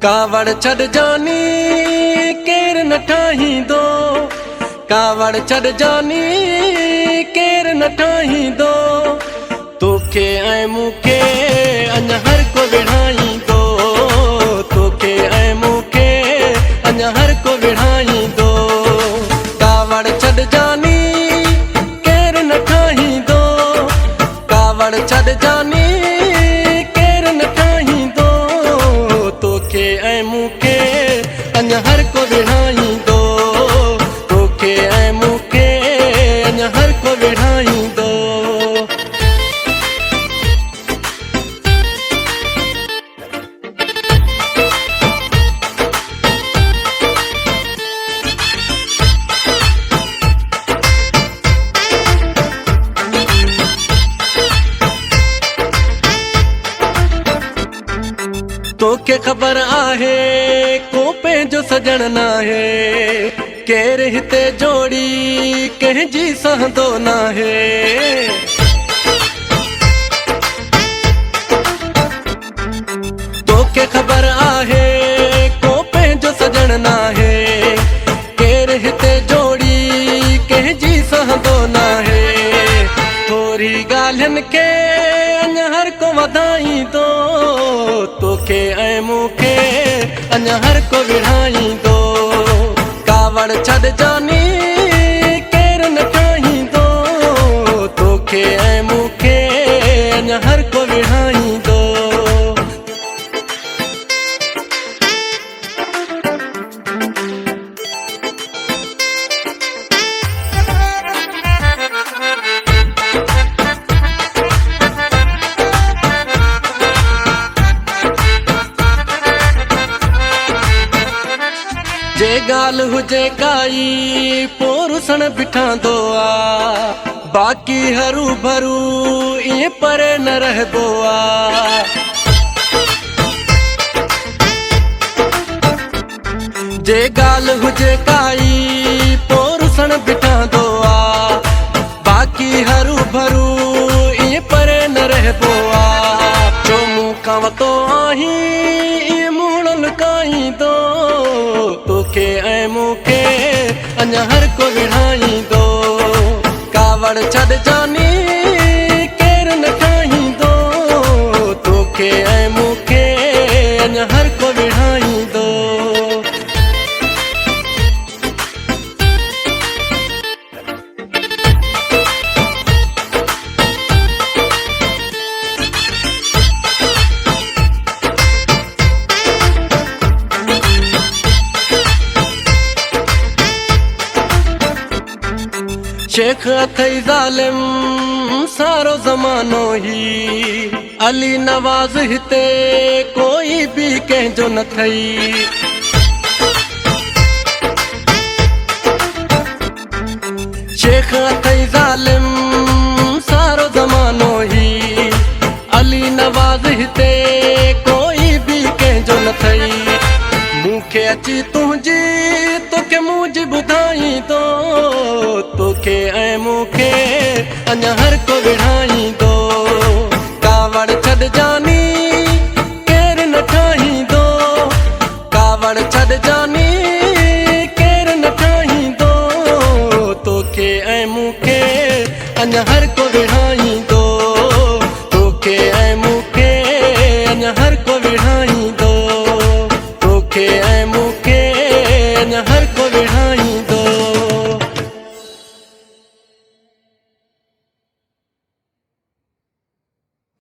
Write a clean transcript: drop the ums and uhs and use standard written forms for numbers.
कावड़ छड़ जानी केर न ठाहींदो, कावड़ छड़ जानी केर न ठाहींदो, तोखे ऐं मूंखे अञा हर को विढ़ाईंदो, तोखे ऐं मूंखे अञा हर को विढ़ाईंदो। कावड़ छड़ जानी केर न ठाहींदो, कावड़ छड़ जानी केर न ठाहींदो, तोखे ऐं मूंखे अञा हर को विढ़ाईंदो, तोखे ऐं मूंखे अञा हर को विढ़ाईंदो। तोखे ख़बर आहे को पंहिंजो सजण नाहे, केर हिते जोड़ी कंहिंजी सहंदो नाहे। तोखे ख़बर आहे को पंहिंजो सजण नाहे, केर हिते जोड़ी कंहिंजी सहंदो नाहे। थोरी ॻाल्हियुनि खे अञा हर को वधाईंदो, तोखे ऐं मूंखे अञा हर को विढ़ाईंदो। कावड़ छड़ जानी केर न ठाहींदो, तोखे ऐं मूंखे अञा हर को विढ़ाईंदो। जे ॻाल्हि हुजे काई पोइ रुसण बिठांदो आ, बाक़ी हरू भरू ईअं परे न रहंदो आ। जे ॻाल्हि हुजे काई पोइ रुसण बिठांदो आ, बाक़ी हरू भरू ईअं परे न रहंदो आ। जो मूं खां वतो आहीं ईअं मुंहुं लुकाईंदो, तोखे ऐं मूंखे अञा हर को विढ़ाईंदो। कावड़ छड़ जानी केर न ठाहींदो, तोखे ऐं मूंखे अञा हर को विढ़ाईंदो। शेख अथई ज़ालिम सारो ज़मानो ही, अली नवाज़ हिते कोई भी कंहिंजो न थई। शेख अथई ज़ालिम सारो ज़मानो ही, अली नवाज़ हिते कोई भी कंहिंजो न थई। मूंखे अची तुंहिंजी तोखे मुंहिंजी ॿुधाईंदो, तोखे ऐं मूंखे अञा हर को